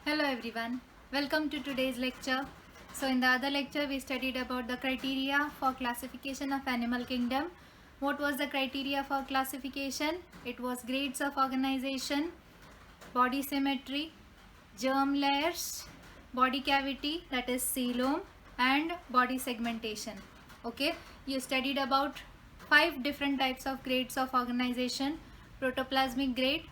Hello everyone, welcome to today's lecture. So in the other lecture we studied about the criteria for classification of animal kingdom. What was the criteria for classification? It was grades of organization, body symmetry, germ layers, body cavity that is coelom, and body segmentation. Okay, you studied about 5 different types of grades of organization: protoplasmic grade,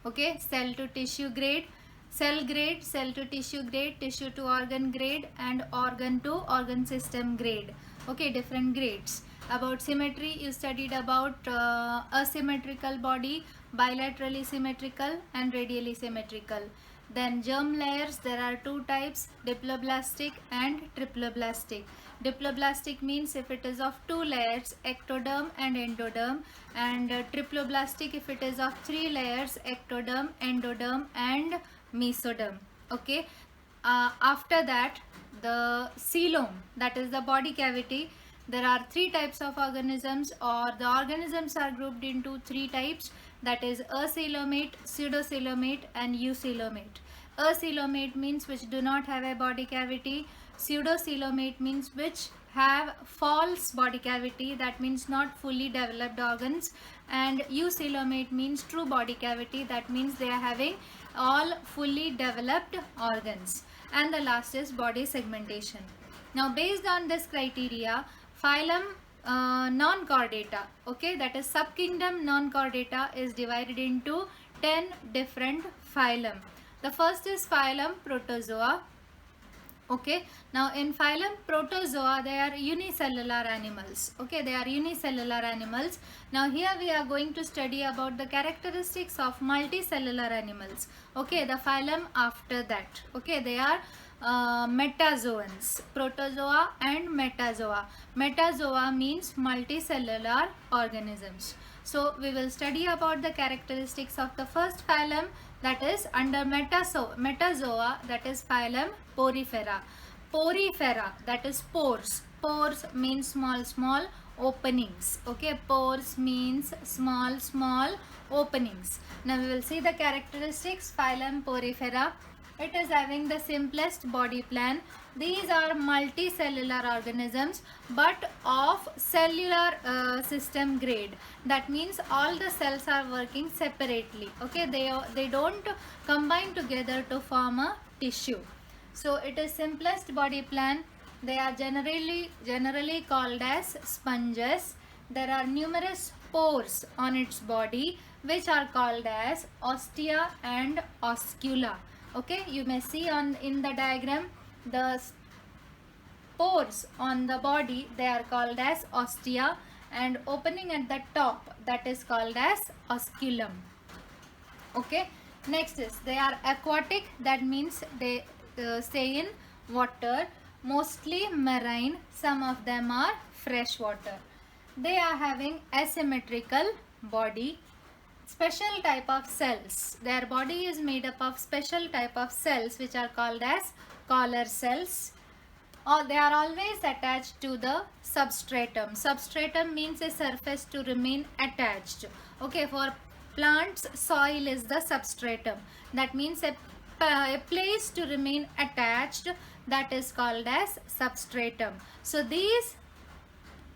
okay, cell to tissue grade, cell to tissue grade, tissue to organ grade, and organ to organ system grade. Okay, different grades. About symmetry, you studied about asymmetrical body, bilaterally symmetrical and radially symmetrical. Then germ layers, there are 2 types, diploblastic and triploblastic. Diploblastic means if it is of 2 layers, ectoderm and endoderm, and triploblastic if it is of 3 layers, ectoderm, endoderm and mesoderm. Okay. After that, the coelom, that is the body cavity. There are 3 types of organisms, or the organisms are grouped into 3 types, that is acoelomate, pseudocoelomate and eucoelomate. Acoelomate means which do not have a body cavity. Pseudocoelomate means which have false body cavity, that means not fully developed organs. And eucoelomate means true body cavity, that means they are having all fully developed organs. And the last is body segmentation. Now based on this criteria, phylum non-chordata, okay, that is subkingdom non-chordata, is divided into 10 different phylum. The first is phylum Protozoa. Okay, now in phylum Protozoa, they are unicellular animals. Okay, they are unicellular animals. Now here we are going to study about the characteristics of multicellular animals. Okay, the phylum after that. Okay, they are metazoans, protozoa and metazoa. Metazoa means multicellular organisms. So we will study about the characteristics of the first phylum, that is under metazoa, that is phylum Porifera. Porifera, that is pores. Pores means small openings. Okay, pores means small openings. Now we will see the characteristics. Phylum Porifera, it is having the simplest body plan. These are multicellular organisms but of cellular system grade. That means all the cells are working separately. Okay, they don't combine together to form a tissue. So it is simplest body plan. They are generally called as sponges. There are numerous pores on its body which are called as ostia and oscula. Okay, you may see in the diagram the pores on the body, they are called as ostia, and opening at the top, that is called as osculum. Okay, next is they are aquatic, that means they stay in water, mostly marine, some of them are freshwater. They are having asymmetrical body, special type of cells. Their body is made up of special type of cells which are called as collar cells, or they are always attached to the substratum. Substratum means a surface to remain attached. Okay, for plants, soil is the substratum. That means a place to remain attached, that is called as substratum. So these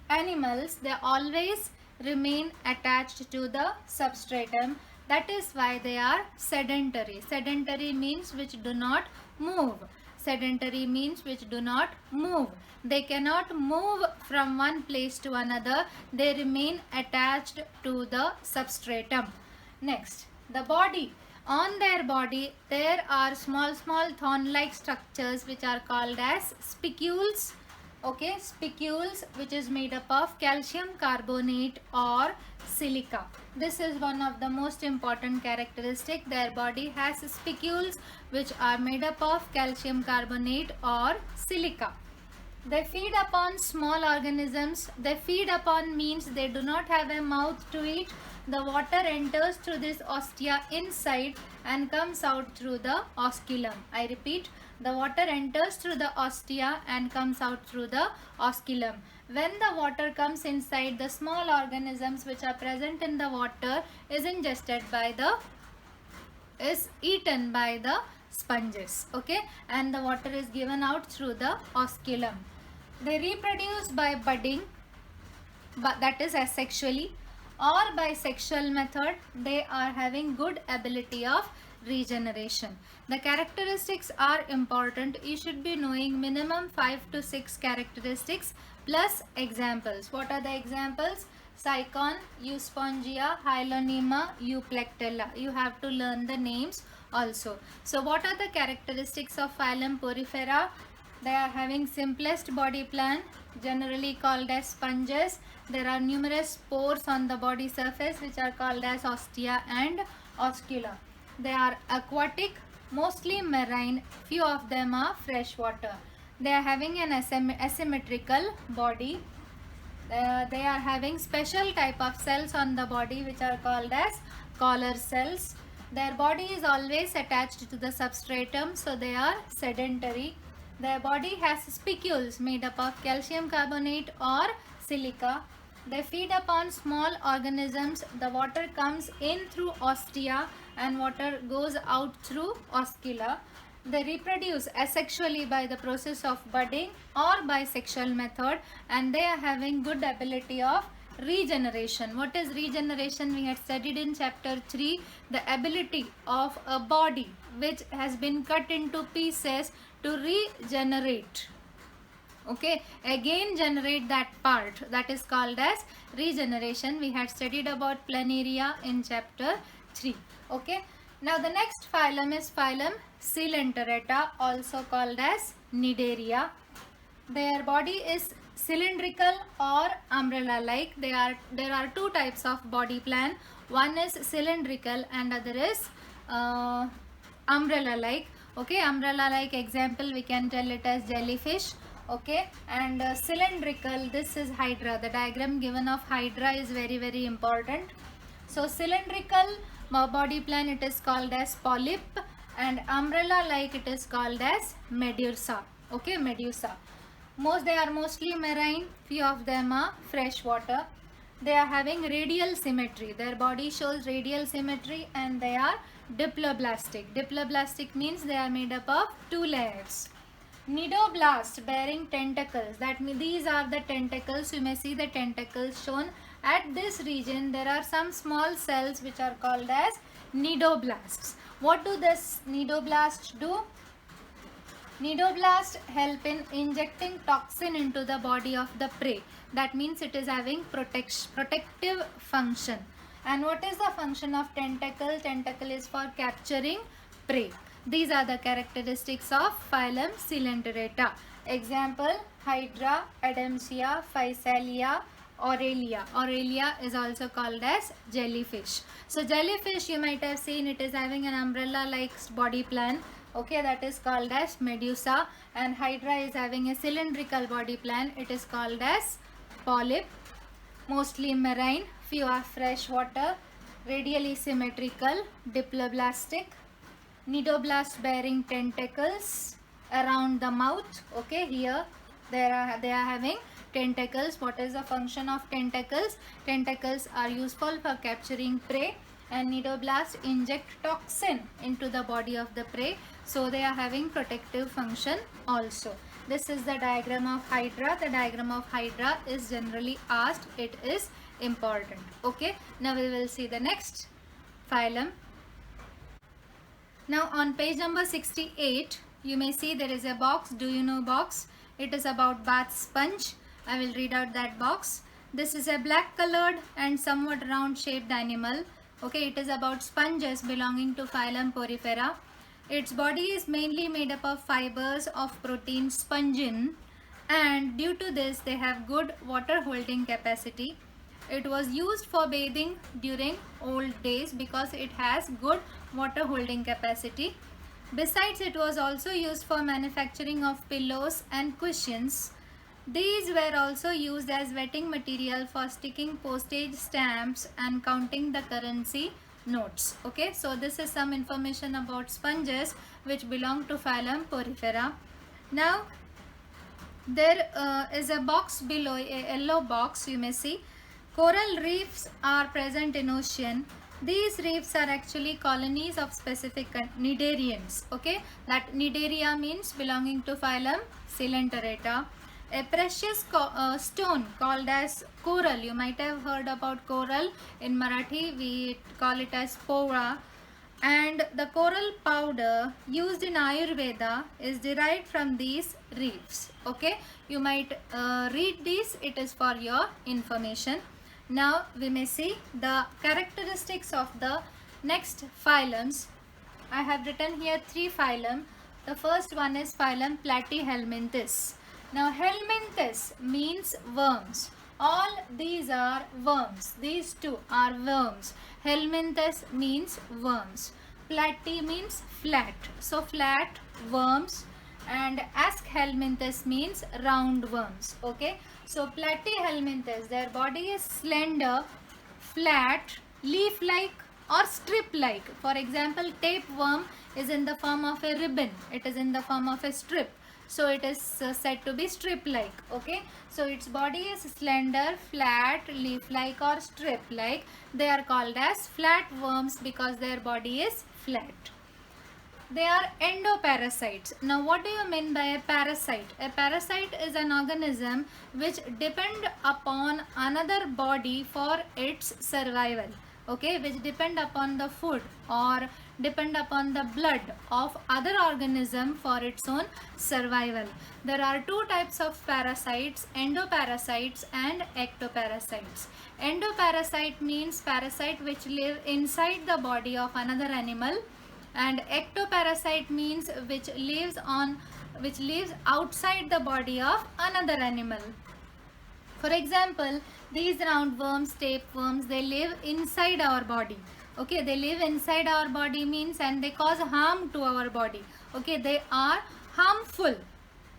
animals, they always remain attached to the substratum. That is why they are sedentary. Sedentary means which do not move. Sedentary means which do not move. They cannot move from one place to another. They remain attached to the substratum. Next, the body. On their body, there are small thorn-like structures which are called as spicules. Okay, spicules, which is made up of calcium carbonate or silica. This is one of the most important characteristic. Their body has spicules which are made up of calcium carbonate or silica. They feed upon small organisms. They feed upon means they do not have a mouth to eat. The water enters through this ostia inside and comes out through the osculum. I repeat, the water enters through the ostia and comes out through the osculum. When the water comes inside, the small organisms which are present in the water is eaten by the sponges. Okay, and the water is given out through the osculum. They reproduce by budding, but that is asexually, or by sexual method. They are having good ability of regeneration. The characteristics are important. You should be knowing minimum 5 to 6 characteristics plus examples. What are the examples? Cycon, Euspongia, Hyloneema, Euplectella. You have to learn the names also. So what are the characteristics of phylum Porifera? They are having simplest body plan, generally called as sponges. There are numerous pores on the body surface which are called as ostia and oscula. They are aquatic, mostly marine, few of them are freshwater. They are having an asymmetrical body. They are having special type of cells on the body which are called as collar cells. Their body is always attached to the substratum, so they are sedentary. Their body has spicules made up of calcium carbonate or silica. They feed upon small organisms. The water comes in through ostia and water goes out through oscula. They reproduce asexually by the process of budding or by sexual method, and they are having good ability of regeneration. What is regeneration? We had studied in chapter 3, the ability of a body which has been cut into pieces to regenerate. Okay, again generate that part, that is called as regeneration. We had studied about planaria in chapter 3. Okay, now the next phylum is phylum Coelenterata, also called as Cnidaria. Their body is cylindrical or umbrella like. There are two types of body plan. One is cylindrical and other is umbrella like. Okay, umbrella like example we can tell it as jellyfish. Okay, and cylindrical, this is hydra. The diagram given of hydra is very important. So cylindrical body plan, it is called as polyp, and umbrella like it is called as medusa. Okay, medusa. They are mostly marine, few of them are freshwater. They are having radial symmetry. Their body shows radial symmetry, and they are diploblastic. Diploblastic means they are made up of 2 layers. Nidoblast bearing tentacles. That means these are the tentacles. You may see the tentacles shown. At this region there are some small cells which are called as nidoblasts. What do this nidoblasts do? Nidoblast help in injecting toxin into the body of the prey. That means it is having protective function. And what is the function of tentacle? Tentacle is for capturing prey. These are the characteristics of phylum Coelenterata. Example: Hydra, Adamsia, Physalia, Aurelia. Aurelia is also called as jellyfish. So jellyfish, you might have seen, it is having an umbrella like body plan. Okay, that is called as medusa. And Hydra is having a cylindrical body plan. It is called as polyp. Mostly marine, few are freshwater, radially symmetrical, diploblastic. Nidoblast bearing tentacles around the mouth. Okay, here they are having tentacles. What is the function of tentacles? Tentacles are useful for capturing prey, and nidoblast inject toxin into the body of the prey, so they are having protective function also. This is the diagram of Hydra. The diagram of Hydra is generally asked. It is important. Okay, now we will see the next phylum. Now on page number 68, you may see there is a box. Do you know box? It is about bath sponge. I will read out that box. This is a black colored and somewhat round shaped animal. Okay, it is about sponges belonging to phylum Porifera. Its body is mainly made up of fibers of protein spongin, and due to this they have good water holding capacity. It was used for bathing during old days because it has good water holding capacity. Besides, it was also used for manufacturing of pillows and cushions. These were also used as wetting material for sticking postage stamps and counting the currency notes. Okay, so this is some information about sponges which belong to phylum Porifera. Now there is a box below, a yellow box, you may see. Coral reefs are present in ocean. These reefs are actually colonies of specific cnidarians. Okay, that cnidaria means belonging to phylum Coelenterata. A precious stone called as coral. You might have heard about coral. In Marathi we call it as pora. And the coral powder used in Ayurveda is derived from these reefs. Okay, you might read this, it is for your information. Now we may see the characteristics of the next phylums. I have written here 3 phylum. The first one is phylum Platyhelminthes. Now helminths means worms. All these are worms. These two are worms. Helminths means worms. Platy means flat. So flat worms, and Aschelminthes means round worms. Okay. So Platyhelminthes, their body is slender, flat, leaf-like or strip-like. For example, tapeworm is in the form of a ribbon. It is in the form of a strip. So it is said to be strip-like. Okay. So its body is slender, flat, leaf-like or strip-like. They are called as flat worms because their body is flat. They are endoparasites. Now what do you mean by a parasite? A parasite is an organism which depend upon another body for its survival. Okay, which depend upon the food or depend upon the blood of other organism for its own survival. There are 2 types of parasites, endoparasites and ectoparasites. Endoparasite means parasite which live inside the body of another animal, and ectoparasite means which lives outside the body of another animal. For example, these roundworms, tapeworms, they live inside our body. Okay, they live inside our body means, and they cause harm to our body. Okay, they are harmful.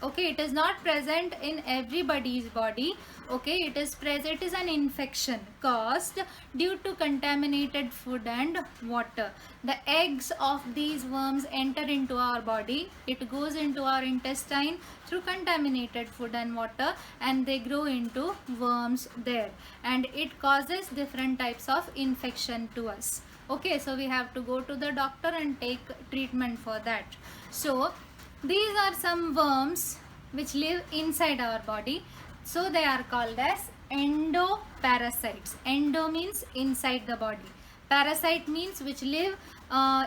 Okay, it is not present in everybody's body. Okay, it is present, it is an infection caused due to contaminated food and water. The eggs of these worms enter into our body. It goes into our intestine through contaminated food and water, and they grow into worms there, and it causes different types of infection to us. Okay, so we have to go to the doctor and take treatment for that. So these are some worms which live inside our body. So they are called as endoparasites. Endo means inside the body. Parasite means which live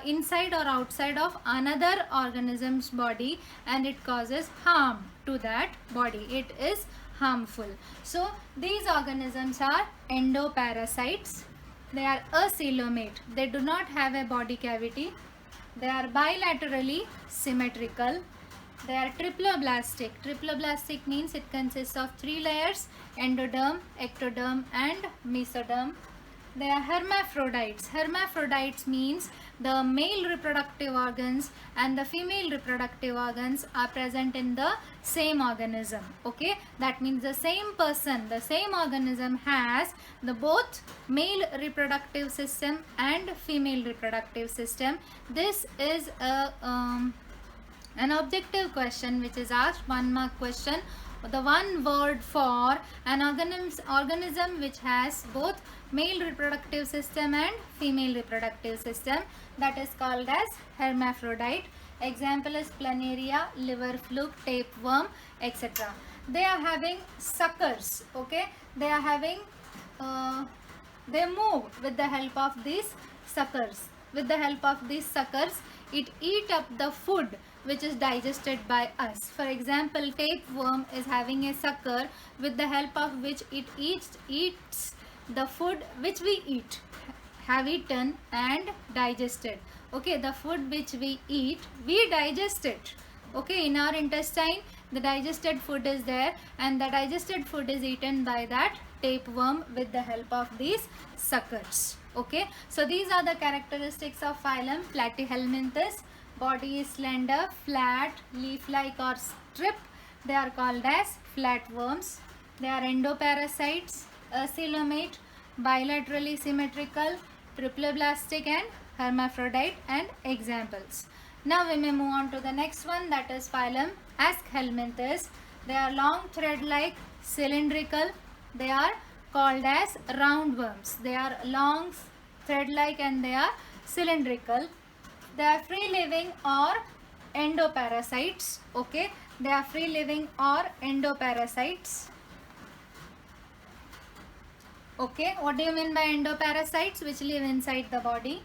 inside or outside of another organism's body, and it causes harm to that body. It is harmful. So these organisms are endoparasites. They are acoelomate. They do not have a body cavity. They are bilaterally symmetrical. They are triploblastic. Triploblastic means it consists of 3 layers: endoderm, ectoderm and mesoderm. They are hermaphrodites. Hermaphrodites means the male reproductive organs and the female reproductive organs are present in the same organism. Okay, that means the same person, the same organism has the both male reproductive system and female reproductive system. This is an objective question which is asked, 1 mark question. The one word for an organism which has both male reproductive system and female reproductive system, that is called as hermaphrodite. Example is planaria, liver fluke, tapeworm, etc. They are having suckers. Okay, they are having they move with the help of these suckers. With the help of these suckers, it eat up the food which is digested by us. For example, tapeworm is having a sucker with the help of which it eats the food which we have eaten and digested. Okay, the food which we eat, we digest it. Okay, in our intestine, the digested food is there, and the digested food is eaten by that tapeworm with the help of these suckers. Okay, so these are the characteristics of phylum Platyhelminthes. Body is slender, flat, leaf-like or strip. They are called as flatworms. They are endoparasites, acoelomate, bilaterally symmetrical, triploblastic and hermaphrodite, and examples. Now we may move on to the next one, that is phylum Aschelminthes. They are long thread-like, cylindrical. They are called as roundworms. They are long thread-like and they are cylindrical. They are free-living or endoparasites. Okay, they are free-living or endoparasites. Okay, what do you mean by endoparasites? Which live inside the body.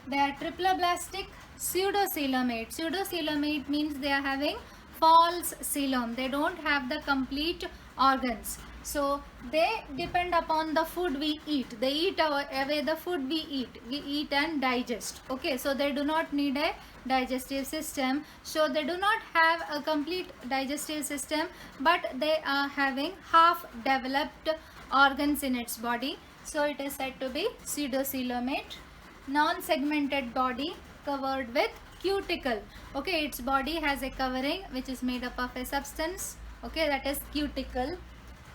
They are triploblastic pseudocoelomate. Pseudocoelomate means they are having false coelom. They don't have the complete organs. So they depend upon the food we eat. They eat away the food we eat. We eat and digest. Okay, so they do not need a digestive system. So they do not have a complete digestive system, but they are having half developed organs in its body. So it is said to be pseudocoelomate. Non-segmented body covered with cuticle. Okay, its body has a covering which is made up of a substance. Okay, that is cuticle.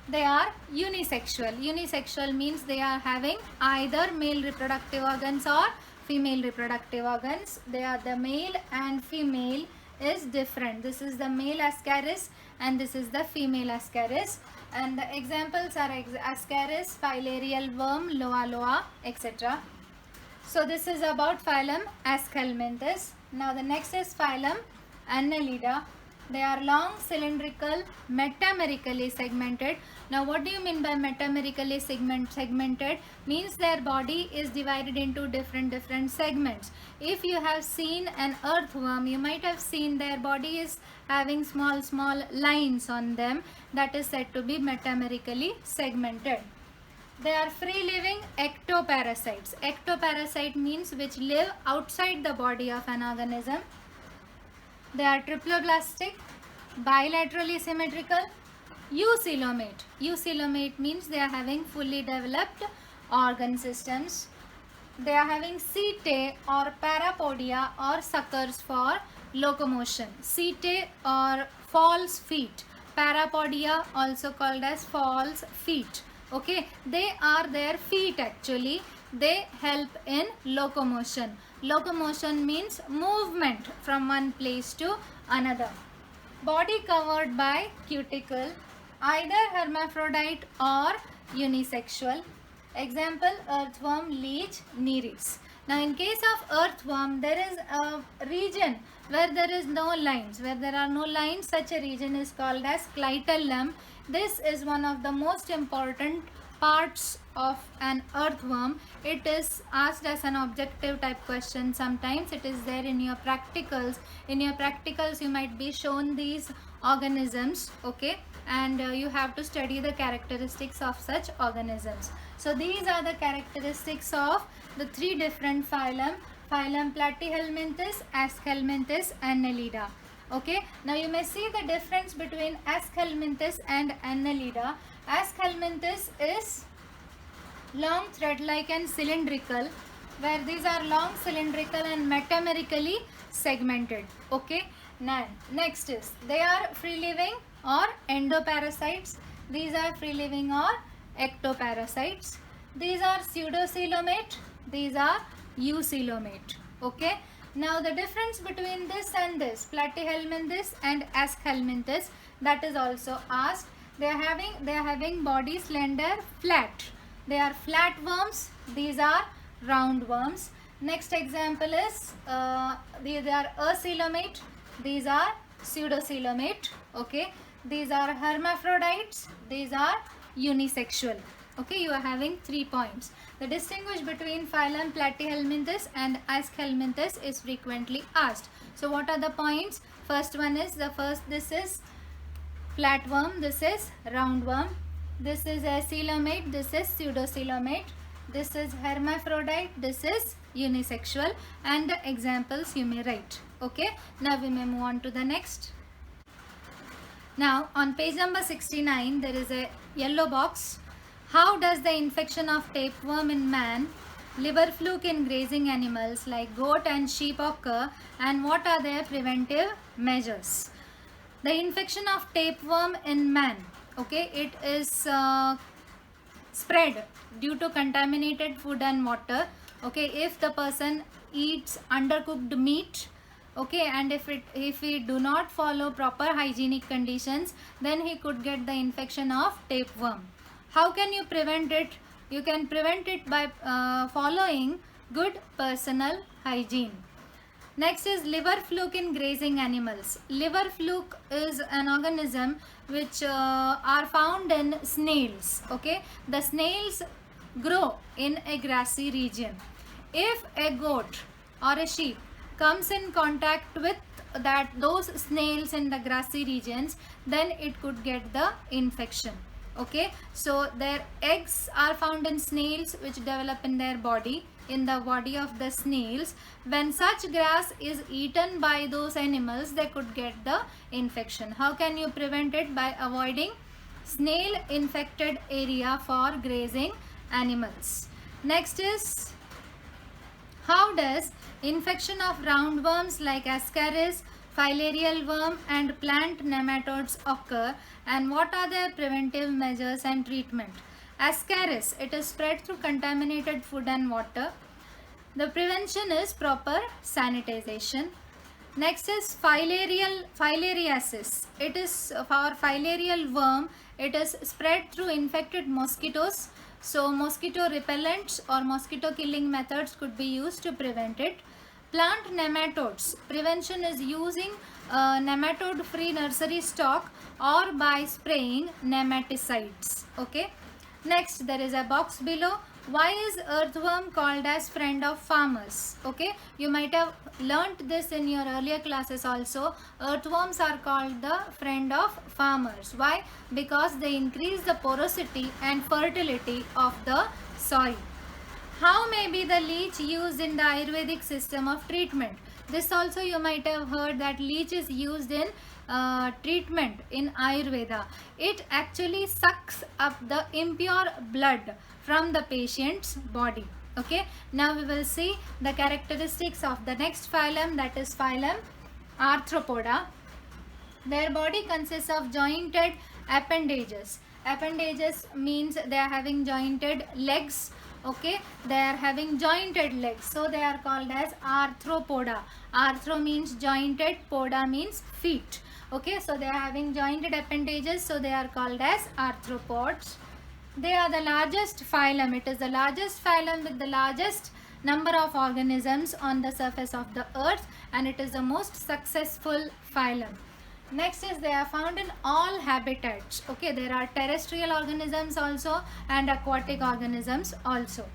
They are unisexual. Unisexual means they are having either male reproductive organs or female reproductive organs. They are the male and female is different. This is the male Ascaris and this is the female Ascaris. And the examples are Ascaris, filarial worm, Loa loa, etc. So this is about phylum Aschelminthus. Now the next is phylum Annelida. They are long, cylindrical, metamerically segmented. Now what do you mean by metamerically segmented? Means their body is divided into different segments. If you have seen an earthworm, you might have seen their body is having small lines on them. That is said to be metamerically segmented. They are free-living ectoparasites. Ectoparasite means which live outside the body of an organism. They are triploblastic, bilaterally symmetrical, eucoelomate. Eucoelomate means they are having fully developed organ systems. They are having setae or parapodia or suckers for locomotion. Setae or false feet. Parapodia also called as false feet. Okay, they are their feet actually. They help in locomotion. Locomotion means movement from one place to another. Body covered by cuticle, either hermaphrodite or unisexual. Example, earthworm, leech, nereis. Now in case of earthworm, there is a region where there is no lines. Where there are no lines, such a region is called as clitellum. This is one of the most important parts of an earthworm. It is asked as an objective type question. Sometimes it is there in your practicals. In your practicals you might be shown these organisms, okay, and you have to study the characteristics of such organisms. So these are the characteristics of the three different phylum. Phylum Platyhelminthes, Aschelminthus, Annelida. Okay, now you may see the difference between Aschelminthus and Annelida. Aschelminthus is long, thread-like and cylindrical, where these are long, cylindrical and metamerically segmented. Okay, now next is they are free-living or endoparasites. These are free-living or ectoparasites. These are pseudocoelomate. These are eucoelomate. Okay. Now the difference between this and this, Platyhelminthes and Aschelminthus, that is also asked. They are having body slender, flat. They are flat worms. These are round worms. Next example is these are acoelomate. These are pseudocoelomate. Okay. These are hermaphrodites. These are unisexual. Okay, you are having 3 points. The distinguish between phylum Platyhelminthes and Aschelminthus is frequently asked. So what are the points? First one is this is flatworm, this is roundworm, this is acoelomate, this is pseudocoelomate, this is hermaphrodite, this is unisexual, and the examples you may write. Okay, now we may move on to the next. Now on page number 69 there is a yellow box. How does the infection of tapeworm in man, liver fluke in grazing animals like goat and sheep occur, and what are their preventive measures? The infection of tapeworm in man, okay, it is spread due to contaminated food and water. Okay, if the person eats undercooked meat, okay, and if we do not follow proper hygienic conditions, then he could get the infection of tapeworm. How can you prevent it? You can prevent it by following good personal hygiene. Next is liver fluke in grazing animals. Liver fluke is an organism which are found in snails. Okay, the snails grow in a grassy region. If a goat or a sheep comes in contact with those snails in the grassy regions, then it could get the infection. Okay, so their eggs are found in snails which develop in their body, in the body of the snails. When such grass is eaten by those animals, they could get the infection. How can you prevent it? By avoiding snail infected area for grazing animals. Next is, how does infection of roundworms like Ascaris, filarial worm and plant nematodes occur, and what are their preventive measures and treatment? Ascaris, it is spread through contaminated food and water. The prevention is proper sanitization. Next is filariasis. It is for filarial worm. It is spread through infected mosquitoes. So mosquito repellents or mosquito killing methods could be used to prevent it. Plant nematodes. Prevention is using nematode free nursery stock or by spraying nematicides. Okay. Next, there is a box below. Why is earthworm called as friend of farmers? Okay, you might have learnt this in your earlier classes also. Earthworms are called the friend of farmers. Why? Because they increase the porosity and fertility of the soil. How may be the leech used in the Ayurvedic system of treatment? This also you might have heard that leech is used in treatment in Ayurveda. It actually sucks up the impure blood from the patient's body. Okay, now we will see the characteristics of the next phylum, that is phylum Arthropoda. Their body consists of jointed appendages. Appendages means they are having jointed legs. Okay, they are having jointed legs, so they are called as arthropoda. Arthro means jointed, poda means feet. Okay, so they are having jointed appendages, so they are called as arthropods. They are the largest phylum. It is the largest phylum with the largest number of organisms on the surface of the earth, and it is the most successful phylum. Next is, they are found in all habitats. Okay, there are terrestrial organisms also and aquatic organisms also.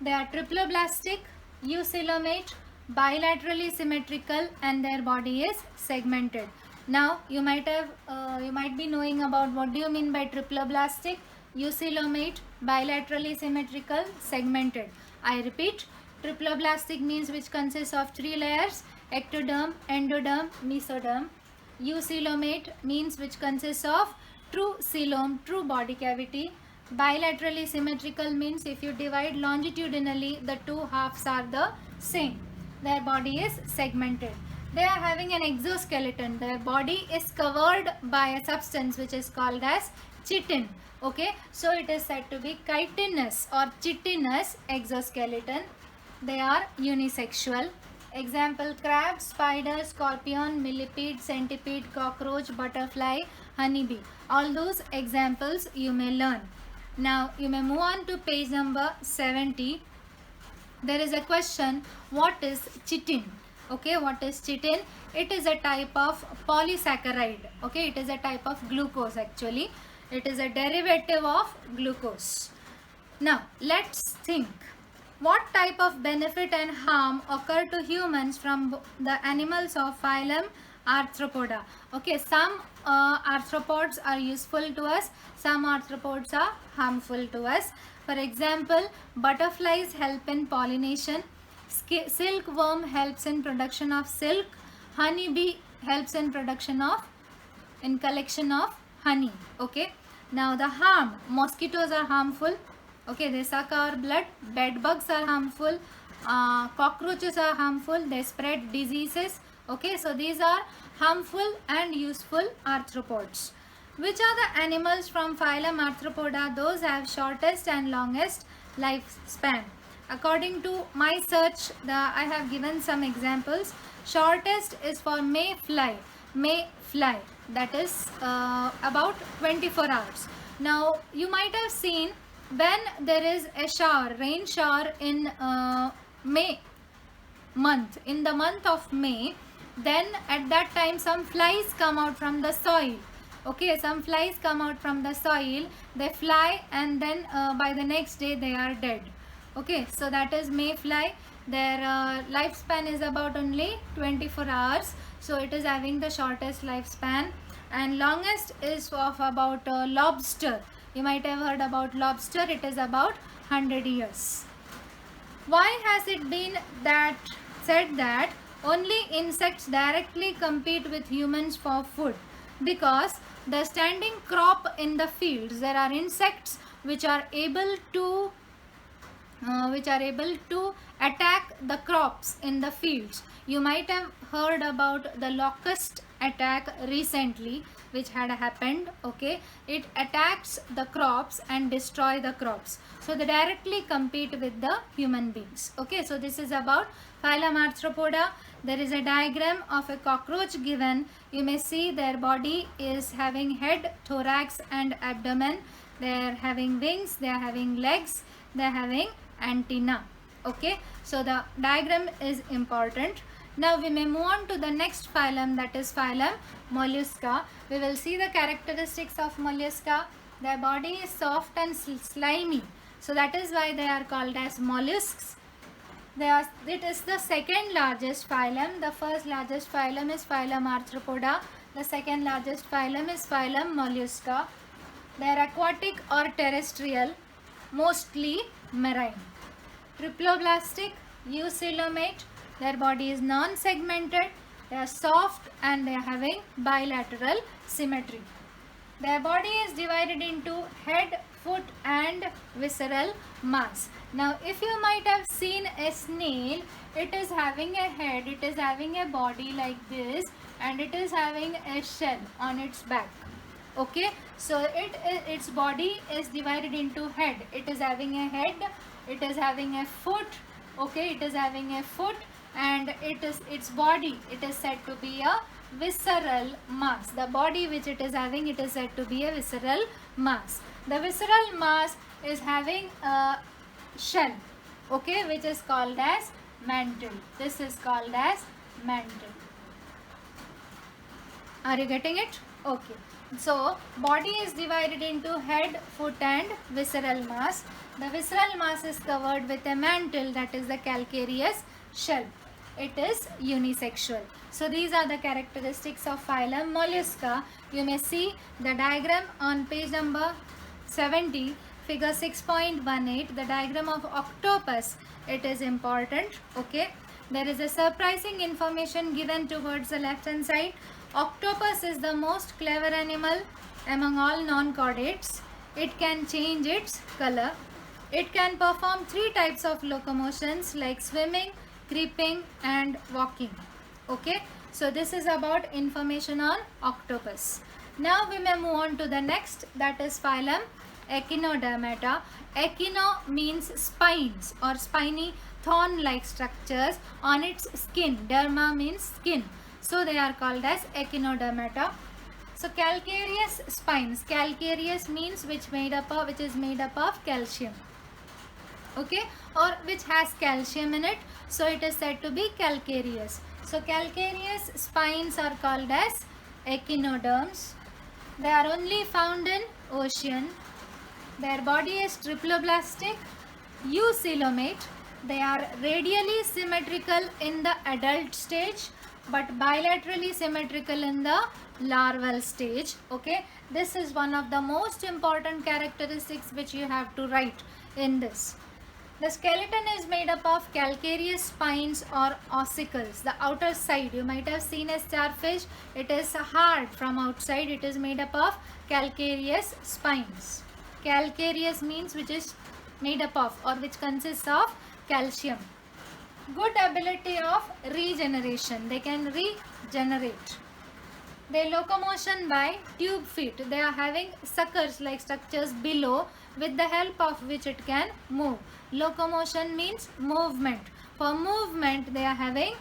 They are triploblastic, eucoelomate, bilaterally symmetrical, and their body is segmented. Now you might be knowing about what do you mean by triploblastic, eucoelomate, bilaterally symmetrical, segmented. I repeat, triploblastic means which consists of 3 layers: ectoderm, endoderm, mesoderm. Eucoelomate means which consists of true coelom, true body cavity. Bilaterally symmetrical means if you divide longitudinally, the two halves are the same. Their body is segmented. They are having an exoskeleton. Their body is covered by a substance which is called as chitin. Okay, so it is said to be chitinous or chitinous exoskeleton. They are unisexual. Example: crab, spider, scorpion, millipede, centipede, cockroach, butterfly, honeybee. All those examples you may learn. Now you may move on to page number 70. There is a question: what is chitin? Okay, what is chitin? It is a type of polysaccharide. Okay, it is a type of glucose actually. It is a derivative of glucose. Now let's think. What type of benefit and harm occur to humans from the animals of phylum Arthropoda? Okay, some arthropods are useful to us, some arthropods are harmful to us. For example, butterflies help in pollination, silkworm helps in production of silk, honeybee helps in collection of honey. Okay, now the harm: mosquitoes are harmful. Okay, they suck our blood. Bed bugs are harmful. Cockroaches are harmful. They spread diseases. Okay, so these are harmful and useful arthropods. Which are the animals from phylum Arthropoda? Those have shortest and longest lifespan. According to my search, I have given some examples. Shortest is for mayfly. Mayfly, that is about 24 hours. Now you might have seen, when there is a shower, rain shower in May month, in the month of May, then at that time some flies come out from the soil. Okay, some flies come out from the soil, they fly, and then by the next day they are dead. Okay, so that is mayfly. Their lifespan is about only 24 hours, so it is having the shortest lifespan. And longest is of about lobster. You might have heard about lobster. It is about 100 years. Why has it been said that only insects directly compete with humans for food? Because the standing crop in the fields, there are insects which are able to attack the crops in the fields. You might have heard about the locust attack recently which had happened. Okay, it attacks the crops and destroy the crops, so they directly compete with the human beings. Okay, so this is about phylum Arthropoda. There is a diagram of a cockroach given. You may see their body is having head, thorax and abdomen. They are having wings, they are having legs, they are having antenna. Okay, so the diagram is important. Now we may move on to the next phylum, that is phylum Mollusca. We will see the characteristics of Mollusca. Their body is soft and slimy, so that is why they are called as mollusks. It is the second largest phylum. The first largest phylum is phylum Arthropoda. The second largest phylum is phylum Mollusca. They are aquatic or terrestrial, mostly marine. Triploblastic, eucoelomate. Their body is non-segmented. They are soft and they are having bilateral symmetry. Their body is divided into head, foot and visceral mass. Now if you might have seen a snail, it is having a head, it is having a body like this, and it is having a shell on its back. Okay, so its body is divided into head. It is having a head, it is having a foot. Okay, it is having a foot, and its body, it is said to be a visceral mass. The body which it is having, it is said to be a visceral mass. The visceral mass is having a shell, okay, which is called as mantle. This is called as mantle. Are you getting it? Okay. So body is divided into head, foot and visceral mass. The visceral mass is covered with a mantle, that is the calcareous shell. It is unisexual. So these are the characteristics of phylum Mollusca. You may see the diagram on page number 70, figure 6.18, the diagram of octopus. It is important. Okay, there is a surprising information given towards the left hand side. Octopus is the most clever animal among all non-chordates. It can change its color. It can perform 3 types of locomotions like swimming, creeping and walking. Okay, so this is about information on octopus. Now we may move on to the next, that is phylum Echinodermata. Echino means spines or spiny thorn-like structures on its skin. Derma means skin. So they are called as Echinodermata. So calcareous spines. Calcareous means which is made up of calcium. Okay, or which has calcium in it. So it is said to be calcareous. So calcareous spines are called as echinoderms. They are only found in ocean. Their body is triploblastic, eucoelomate. They are radially symmetrical in the adult stage but bilaterally symmetrical in the larval stage. Okay, this is one of the most important characteristics which you have to write in this. The skeleton is made up of calcareous spines or ossicles. The outer side, you might have seen a starfish. It is hard from outside. It is made up of calcareous spines. Calcareous means which is made up of or which consists of calcium. Good ability of regeneration. They can regenerate. Their locomotion by tube feet. They are having suckers like structures below with the help of which it can move. Locomotion means movement. For movement they are having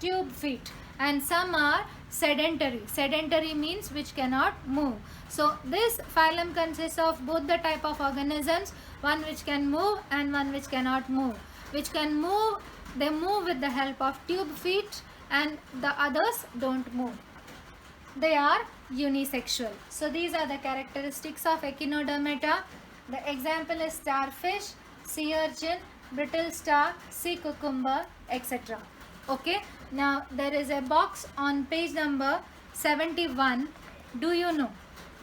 tube feet, and some are sedentary. Sedentary means which cannot move. So this phylum consists of both the type of organisms, one which can move and one which cannot move. Which can move they move with the help of tube feet and the others don't move. They are unisexual. So these are the characteristics of Echinodermata. The example is starfish, sea urchin, brittle star, sea cucumber, etc. Okay. Now there is a box on page number 71. Do you know?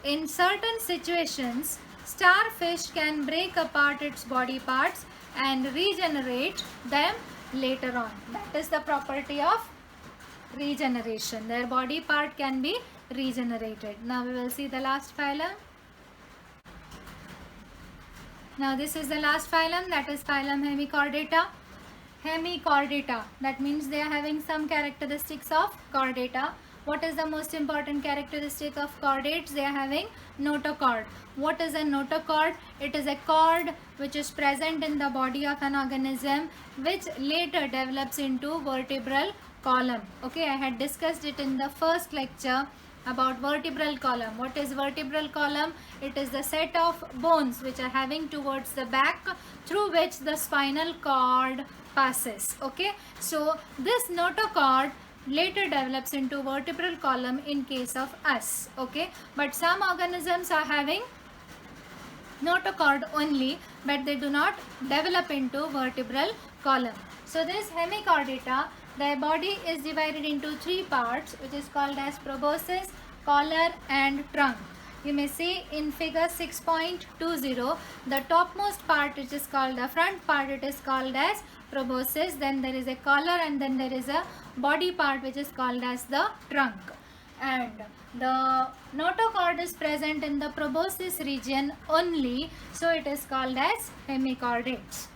In certain situations, starfish can break apart its body parts and regenerate them later on. That is the property of regeneration. Their body part can be regenerated. Now we will see the last phylum. Now this is the last phylum, that is phylum Hemichordata. Hemichordata, that means they are having some characteristics of chordata. What is the most important characteristic of chordates? They are having notochord. What is a notochord? It is a cord which is present in the body of an organism which later develops into vertebral column. Okay, I had discussed it in the first lecture about vertebral column. What is vertebral column? It is the set of bones which are having towards the back through which the spinal cord passes. Okay, so this notochord later develops into vertebral column in case of us. Okay, but some organisms are having notochord only, but they do not develop into vertebral column. So this Hemichordata, their body is divided into three parts, which is called as proboscis, collar and trunk. You may see in figure 6.20, the topmost part, which is called the front part, it is called as proboscis. Then there is a collar and then there is a body part which is called as the trunk. And the notochord is present in the proboscis region only, so it is called as hemichordates.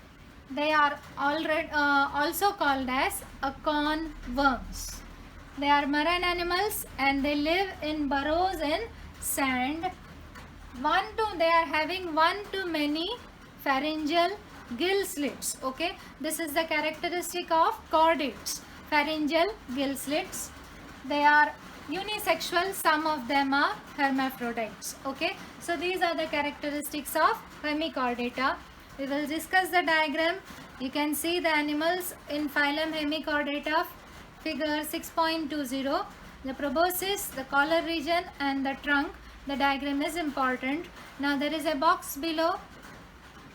They are already also called as acorn worms. They are marine animals and they live in burrows in sand. They are having one to many pharyngeal gill slits. Okay, this is the characteristic of chordates. Pharyngeal gill slits. They are unisexual. Some of them are hermaphrodites. Okay, so these are the characteristics of Hemichordata. We will discuss the diagram. You can see the animals in phylum Hemichordata, figure 6.20. The proboscis, the collar region and the trunk. The diagram is important. Now there is a box below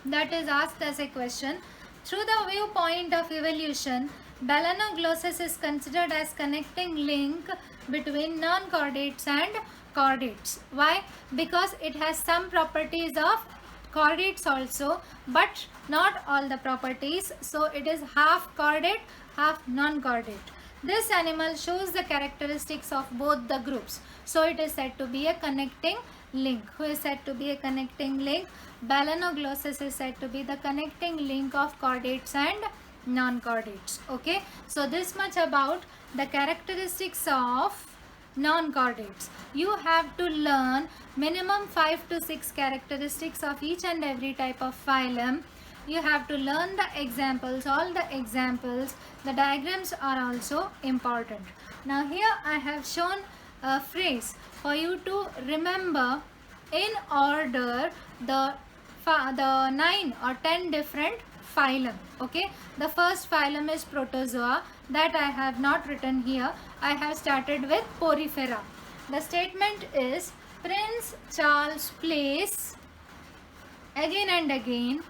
that is asked as a question. Through the viewpoint of evolution, Balanoglossus is considered as connecting link between non-chordates and chordates. Why? Because it has some properties of chordates also, but not all the properties. So it is half chordate, half non-chordate. This animal shows the characteristics of both the groups. So it is said to be a connecting link. Who is said to be a connecting link? Balanoglossus is said to be the connecting link of chordates and non-chordates. Okay, so this much about the characteristics of non-chordates. You have to learn minimum 5 to 6 characteristics of each and every type of phylum. You have to learn the examples, all the examples. The diagrams are also important. Now here I have shown a phrase for you to remember in order the 9 or 10 different phylum. Okay, the first phylum is Protozoa, that I have not written here. I have started with Porifera. The statement is Prince Charles Place again and again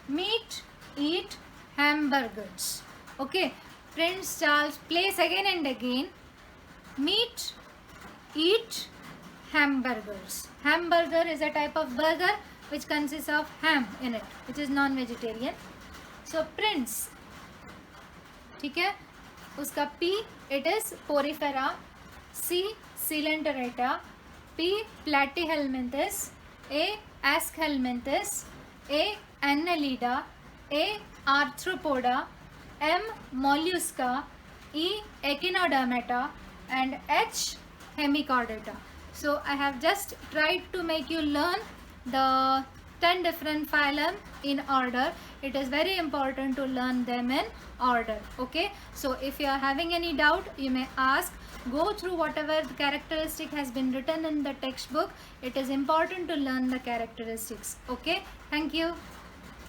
meet, eat hamburgers. Okay, Prince Charles Place again and again meet, eat hamburgers. Hamburger is a type of burger which consists of ham in it, which is non-vegetarian. So Prince, ठीक है, उसका P it is Porifera, C Coelenterata, P Platyhelminthes, A Aschelminthes, A Annelida, A Arthropoda, M Mollusca, E Echinodermata and H Hemichordata. So I have just tried to make you learn the 10 different phylum in order. It is very important to learn them in order. Okay, so if you are having any doubt, you may ask. Go through whatever the characteristic has been written in the textbook. It is important to learn the characteristics. Okay, thank you.